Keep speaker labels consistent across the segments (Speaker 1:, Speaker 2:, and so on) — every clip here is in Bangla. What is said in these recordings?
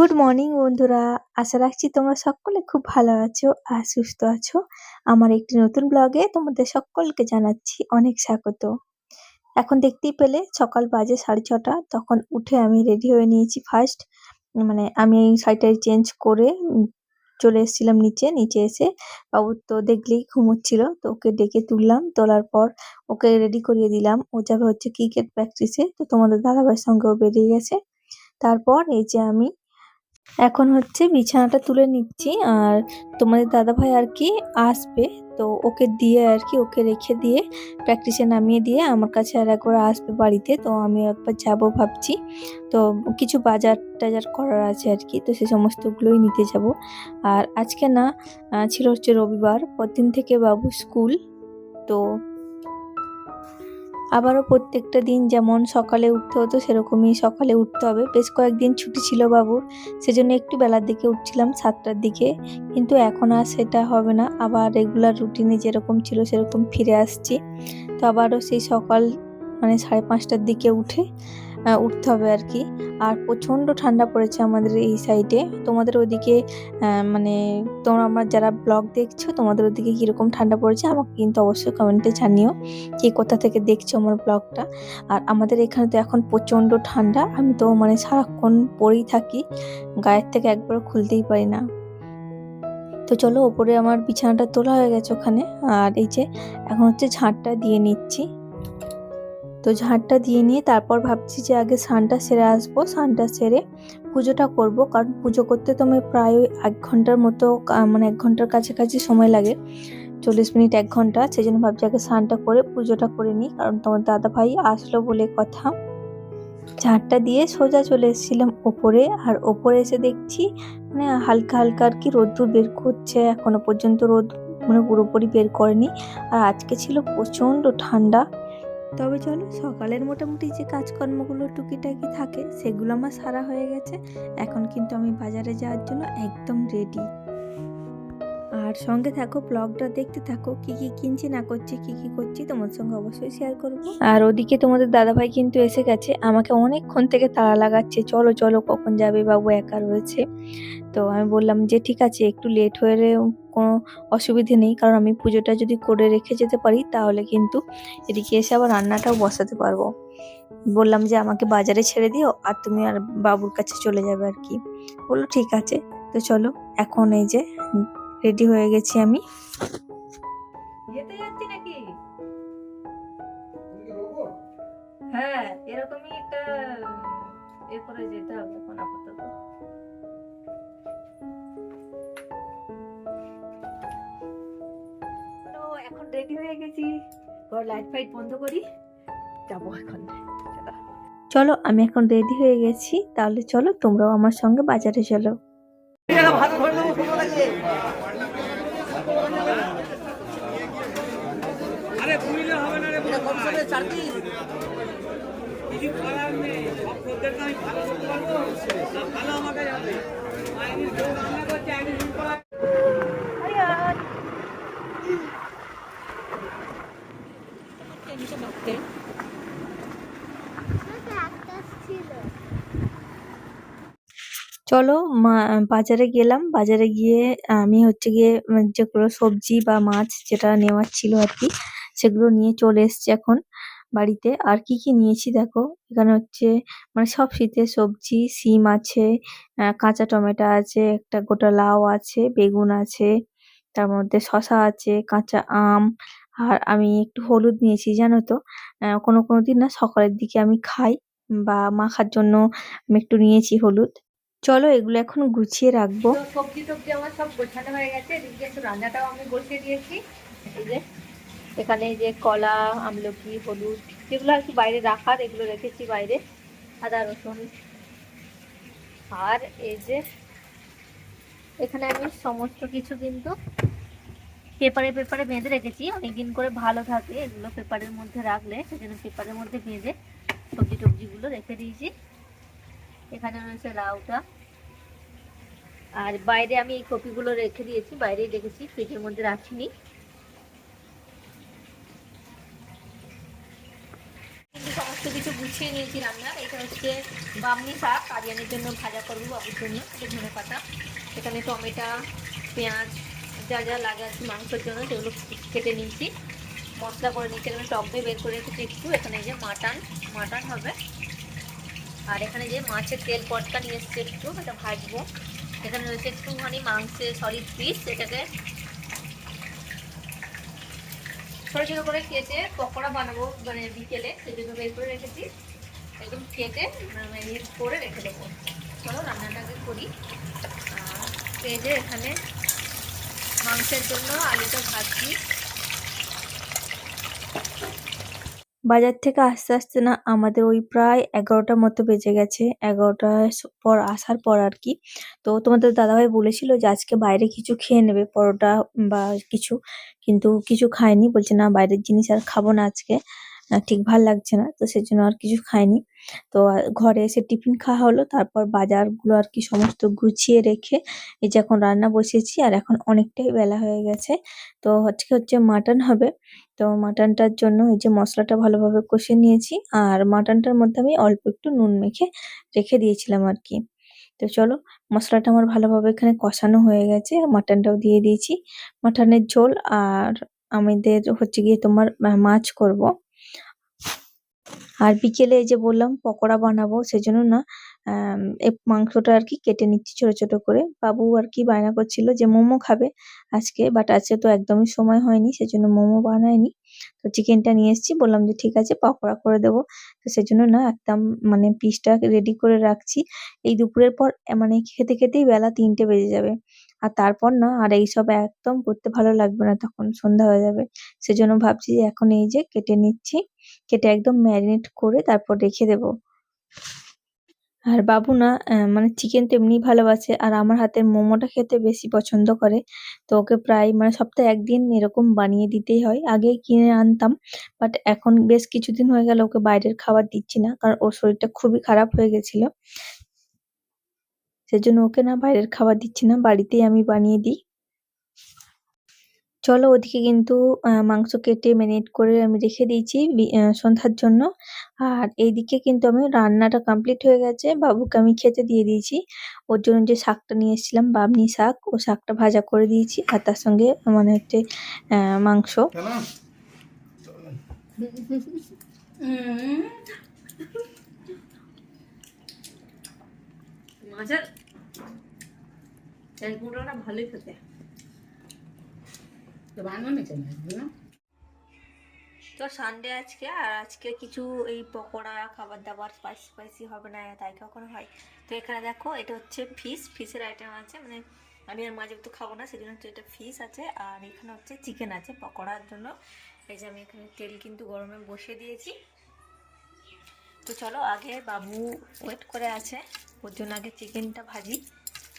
Speaker 1: গুড মর্নিং বন্ধুরা। আশা রাখছি তোমরা সকলে খুব ভালো আছো আর সুস্থ আছো। আমার একটি নতুন ব্লগে তোমাদের সকলকে জানাচ্ছি অনেক স্বাগত। এখন দেখতেই পেলে সকাল বাজে 6:30। তখন উঠে আমি রেডি হয়ে নিয়েছি ফার্স্ট। মানে আমি এই শাড়িটা চেঞ্জ করে চলে এসেছিলাম নিচে। নিচে এসে বাবু তো দেখলেই ঘুমোচ্ছিল, তো ওকে ডেকে তুললাম। তোলার পর ওকে রেডি করিয়ে দিলাম। ও যাবে হচ্ছে ক্রিকেট প্র্যাকটিসে, তো তোমাদের দাদাভাইয়ের সঙ্গেও বেরিয়ে গেছে। তারপর এই যে আমি এখন হচ্ছে বিছানাটা তুলে নিচ্ছি। আর তোমাদের দাদাভাই আর কি আসবে, তো ওকে দিয়ে আর কি ওকে রেখে দিয়ে প্র্যাকটিসে নামিয়ে দিয়ে আমার কাছে আর একবার আসবে বাড়িতে। তো আমি একবার যাব ভাবছি। তো কিছু বাজার টাজার করার আছে আর কি, তো সে সমস্তগুলোই নিতে যাব। আর আজকে না ছিল হচ্ছে রবিবার, পরদিন থেকে বাবু স্কুল। তো আবারও প্রত্যেকটা দিন যেমন সকালে উঠতে হতো সেরকমই সকালে উঠতে হবে। বেশ কয়েকদিন ছুটি ছিল বাবুর, সেজন্য একটু বেলার দিকে উঠছিলাম 7টার দিকে। কিন্তু এখন আর সেটা হবে না, আবার রেগুলার রুটিনে যেরকম ছিল সেরকম ফিরে আসছি। তো আবারও সেই সকাল মানে 5:30টার দিকে উঠতে হবে আর কি। আর প্রচণ্ড ঠান্ডা পড়েছে আমাদের এই সাইডে। তোমাদের ওদিকে মানে তোমরা আমার যারা ব্লগ দেখছো তোমাদের ওদিকে কীরকম ঠান্ডা পড়েছে আমাকে কিন্তু অবশ্যই কমেন্টে জানিও কে কোথা থেকে দেখছো আমার ব্লগটা। আর আমাদের এখানে তো এখন প্রচণ্ড ঠান্ডা, আমি তো মানে সারাক্ষণ পরেই থাকি, গায়ের থেকে একবারও খুলতেই পারি না। তো চলো, ওপরে আমার বিছানাটা তোলা হয়ে গেছে ওখানে। আর এই যে এখন হচ্ছে ঝাঁটটা দিয়ে নিচ্ছি। তো ঝাঁটটা দিয়ে নিয়ে তারপর ভাবছি যে আগে স্নানটা সেরে আসবো। স্নানটা সেরে পুজোটা করব, কারণ পুজো করতে তো আমি প্রায় 1 ঘন্টার মতো মানে 1 ঘন্টার কাছাকাছি সময় লাগে, 40 মিনিট 1 ঘন্টা। সেই জন্য ভাবছি আগে স্নানটা করে পুজোটা করে নিই, কারণ তোমার দাদা ভাই আসলো বলে কথা। ঝাঁটটা দিয়ে সোজা চলে এসেছিলাম ওপরে। আর ওপরে এসে দেখছি মানে হালকা হালকা আর কি রোদ্দুর বের করছে, এখনো পর্যন্ত রোদ মানে পুরোপুরি বের করেনি। আর আজকে ছিল প্রচণ্ড ঠান্ডা। তবে চলো, সকালের মোটামুটি যে কাজকর্মগুলো টুকিটাকি থাকে সেগুলো আমার সারা হয়ে গেছে। এখন কিন্তু আমি বাজারে যাওয়ার জন্য একদম রেডি। আর সঙ্গে থাকো, ব্লগটা দেখতে থাকো, কি কি কিনছি না করছি, কি কি করছি তোমার সঙ্গে অবশ্যই শেয়ার করবো। আর ওদিকে তোমাদের দাদাভাই কিন্তু এসে গেছে, আমাকে অনেকক্ষণ থেকে তাড়া লাগাচ্ছে, চলো চলো কখন যাবে, বাবু একা রয়েছে। তো আমি বললাম যে ঠিক আছে, একটু লেট হয়ে কোনো অসুবিধে নেই, কারণ আমি পুজোটা যদি করে রেখে যেতে পারি তাহলে কিন্তু এদিকে এসে আবার রান্নাটাও বসাতে পারবো। বললাম যে আমাকে বাজারে ছেড়ে দিও আর তুমি আর বাবুর কাছে চলে যাবে আর কি। বললো ঠিক আছে। তো চলো, এখন এই যে রেডি হয়ে গেছি আমি। যেতে যাচ্ছি নাকি? হ্যাঁ, এরকমই একটা এরপরে যেতে হবে এখন আপাতত। এখন রেডি হয়ে গেছি, লাইট ফাইট বন্ধ করি, যাবো এখন। চলো, আমি এখন রেডি হয়ে গেছি, তাহলে চলো তোমরাও আমার সঙ্গে বাজারে চলো। চলো বাজারে গেলাম। বাজারে গিয়ে আমি হচ্ছে গিয়ে যেগুলো সবজি বা মাছ যেটা নেওয়ার ছিল আর কি সেগুলো নিয়ে চলে এসেছি এখন বাড়িতে। আর কি কি নিয়েছি দেখো, এখানে হচ্ছে মানে সব শীতের সবজি, সিম আছে, কাঁচা টমেটো আছে, একটা গোটা লাউ আছে, বেগুন আছে, তার মধ্যে শসা আছে, কাঁচা আম। আর আমি একটু হলুদ নিয়েছি, জানো তো কোনো কোনো দিন না সকালের দিকে আমি খাই বা মাখার জন্য আমি একটু নিয়েছি হলুদ। চলো, এগুলো এখন গুছিয়ে রাখবো। সবজি টবজি আমার সব গোছানো হয়ে গেছে, এদিকে একটু রান্নাটাও আমি বসিয়ে দিয়েছি। এই যে এখানে এই যে কলা, আমলকি, হলুদ যেগুলো আর কি বাইরে রাখার, এগুলো রেখেছি বাইরে, আদা রসুন। আর এই যে এখানে আমি সমস্ত কিছু কিন্তু পেপারে পেপারে বেঁধে রেখেছি, অনেকদিন করে ভালো থাকে এগুলো পেপারের মধ্যে রাখলে, সেজন্য পেপারের মধ্যে বেঁধে সবজি টবজিগুলো রেখে দিয়েছি। এখানে রয়েছে লাউটা। আর বাইরে আমি এই কপিগুলো রেখে দিয়েছি, বাইরেই রেখেছি, ফ্রিজের মধ্যে রাখিনি। সমস্ত সমস্ত কিছু গুছিয়ে নিয়েছি রান্নার। এটা হচ্ছে বামনি শাক, আরিয়ানের জন্য ভাজা করবো, বাবুর জন্য ধনে পাতা, এখানে টমেটো, পেঁয়াজ, যা যা লাগে আর কি মাংসের জন্য সেগুলো কেটে নিয়েছি, মশলা করে নিয়েছি। এখানে টক দিয়ে বের করে রেখেছি একটু। এখানে যে মাটন হবে, আর এখানে যে মাছের তেল পটকা নিয়ে এসেছি একটু, এটা ভাজবো। এখানে রয়েছে একটুখানি মাংসের সলিড পিস, এটাকে ছোটো ছোটো করে কেটে পকোড়া বানাবো মানে বিকেলে, সেজন্য বের করে রেখেছি। একদম কেটে ম্যারিনেট করে রেখে দেবো। চলো রান্নাটাকে করি। পেঁয়াজে এখানে মাংসের জন্য আলুটা ভাজছি। বাজার থেকে আস্তে আস্তে না আমাদের ওই প্রায় 11টার মতো বেজে গেছে, 11টার পর আসার পর আর কি। তো তোমাদের দাদাভাই বলেছিল যে আজকে বাইরে কিছু খেয়ে নেবে, পরোটা বা কিছু, কিন্তু কিছু খায়নি, বলছে না বাইরের জিনিস আর খাবো না আজকে, ঠিক ভাল লাগছে না, তো সেজন্য আর কিছু খায়নি। তো ঘরে এসে টিফিন খাওয়া হলো, তারপর বাজারগুলো আর কি সমস্ত গুছিয়ে রেখে এই যে এখন রান্না বসিয়েছি। আর এখন অনেকটাই বেলা হয়ে গেছে, তো আজকে হচ্ছে মাটন হবে। তো মাটনটার জন্য এই যে মশলাটা ভালোভাবে কষে নিয়েছি, আর মাটনটার মধ্যে আমি অল্প একটু নুন মেখে রেখে দিয়েছিলাম আর কি। তো চলো, মশলাটা আমার ভালোভাবে এখানে কষানো হয়ে গেছে, মাটনটাও দিয়ে দিয়েছি। মাটনের ঝোল, আর আমাদের হচ্ছে গিয়ে তোমার মাছ করব। আর বিকেলে এই যে বললাম পকোড়া বানাবো, সেজন্য না এই মাংসটা আর কি কেটে নিচ্ছি ছোট ছোট করে। বাবু আর কি বায়না করছিল যে মোমো খাবে আজকে, বাট আজকে তো একদমই সময় হয়নি, সেজন্য মোমো বানায়নি। তো চিকেনটা নিয়ে এসেছি, বললাম যে ঠিক আছে পকোড়া করে দেবো। তো সেজন্য না একদম মানে পিসটা রেডি করে রাখছি। এই দুপুরের পর মানে খেতে খেতেই বেলা 3টে বেজে যাবে, আর তারপর না আর এইসব একদম করতে ভালো লাগবে না, তখন সন্ধ্যা হয়ে যাবে। সেজন্য ভাবছি যে এখন এই যে কেটে নিচ্ছি, কেটে একদম ম্যারিনেট করে তারপর রেখে দেবো। আর বাবু না মানে চিকেন তো এমনিই ভালোবাসে, আর আমার হাতের মোমোটা খেতে বেশি পছন্দ করে। তো ওকে প্রায় মানে সপ্তাহে 1 দিন এরকম বানিয়ে দিতেই হয়। আগে কিনে আনতাম, বাট এখন বেশ কিছুদিন হয়ে গেল ওকে বাইরের খাবার দিচ্ছি না, কারণ ওর শরীরটা খুবই খারাপ হয়ে গেছিল। সেজন্য ওকে না বাইরের খাবার দিচ্ছি না, বাড়িতেই আমি বানিয়ে দিই। চলো ওদিকে কিন্তু মাংস কেটে ম্যারিনেট করে আমি রেখে দিয়েছি সন্ধ্যার জন্য। আর এইদিকে কিন্তু আমি রান্নাটা কমপ্লিট হয়ে গেছে, বাবুকে আমি খেতে দিয়ে দিয়েছি। ওর জন্য যে শাকটা নিয়ে এসেছিলাম বামনি শাক, ও শাকটা ভাজা করে দিয়েছি, আর তার সঙ্গে মানে হচ্ছে মাংস। মাছের ভালোই খেতে তো সানডে আজকে, আর আজকে কিছু এই পকোড়া খাবার দাবার স্পাইসি স্পাইসি হবে না, তাই কখনো হয়। তো এখানে দেখো এটা হচ্ছে ফিশের আইটেম আছে, মানে আমি আর মাছ তো খাবো না, সেজন্য হচ্ছে এটা ফিশ আছে। আর এখানে হচ্ছে চিকেন আছে পকোড়ার জন্য। এই যে আমি এখানে তেল কিন্তু গরমে বসিয়ে দিয়েছি। তো চলো আগে বাবু ওয়েট করে আছে, ওর জন্য আগে চিকেনটা ভাজি,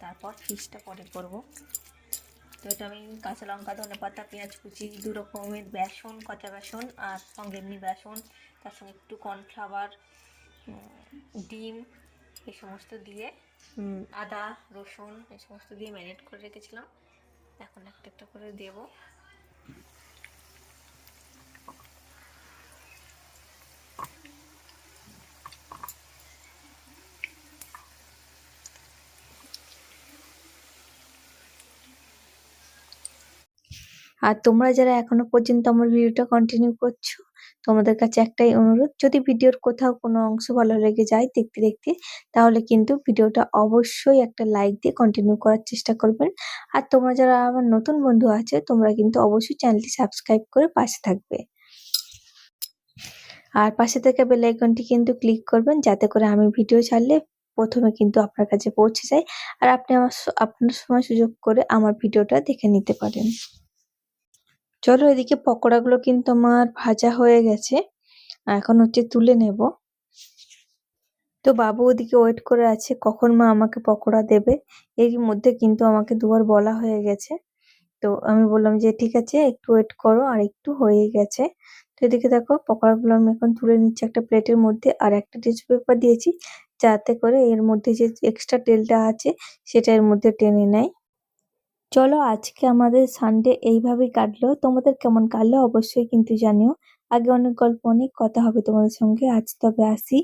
Speaker 1: তারপর ফিশটা পরে করবো। তো এটা আমি কাঁচা লঙ্কা, ধনেপাতা, পেঁয়াজ কুচি, 2 রকমের বেসন, কাঁচা বেসন আর সঙ্গে এমনি বেসন, তার সঙ্গে একটু কর্নফ্লাওয়ার, ডিম, এই সমস্ত দিয়ে আদা রসুন এই সমস্ত দিয়ে ম্যারিনেট করে রেখেছিলাম। এখন একটা একটা করে দেবো। আর তোমরা যারা এখনো পর্যন্ত আমার ভিডিওটা কন্টিনিউ করছো, তোমাদের কাছে একটাই অনুরোধ, যদি ভিডিওর কোথাও কোনো অংশ ভালো লেগে যায় দেখতে দেখতে, তাহলে কিন্তু ভিডিওটা অবশ্যই একটা লাইক দিয়ে কন্টিনিউ করার চেষ্টা করবেন। আর তোমরা যারা আমার নতুন বন্ধু আছে, তোমরা কিন্তু অবশ্যই চ্যানেলটি সাবস্ক্রাইব করে পাশে থাকবে। আর পাশে থাকা বেল আইকনটি কিন্তু ক্লিক করবেন, যাতে করে আমি ভিডিও ছাড়লে প্রথমে কিন্তু আপনার কাছে পৌঁছে যায়, আর আপনি আপনার সময় সুযোগ করে আমার ভিডিওটা দেখে নিতে পারেন। চলো এদিকে পকোড়াগুলো কিন্তু আমার ভাজা হয়ে গেছে, এখন হচ্ছে তুলে নেব। তো বাবু ওদিকে ওয়েট করে আছে কখন মা আমাকে পকোড়া দেবে। এর মধ্যে কিন্তু আমাকে দুবার বলা হয়ে গেছে, তো আমি বললাম যে ঠিক আছে একটু ওয়েট করো, আর একটু হয়ে গেছে। তো এদিকে দেখো পকোড়াগুলো আমি এখন তুলে নিচ্ছি একটা প্লেটের মধ্যে, আর একটা টিস্যু পেপার দিয়েছি যাতে করে এর মধ্যে যে এক্সট্রা তেলটা আছে সেটা এর মধ্যে টেনে নেয়। চলো আজকে আমাদের সানডে এইভাবেই কাটলো, তোমাদের কেমন কাটলো অবশ্যই কিন্তু জানিও। আগে অনেক গল্প অনেক কথা হবে তোমাদের সঙ্গে। আজ তবে আসি।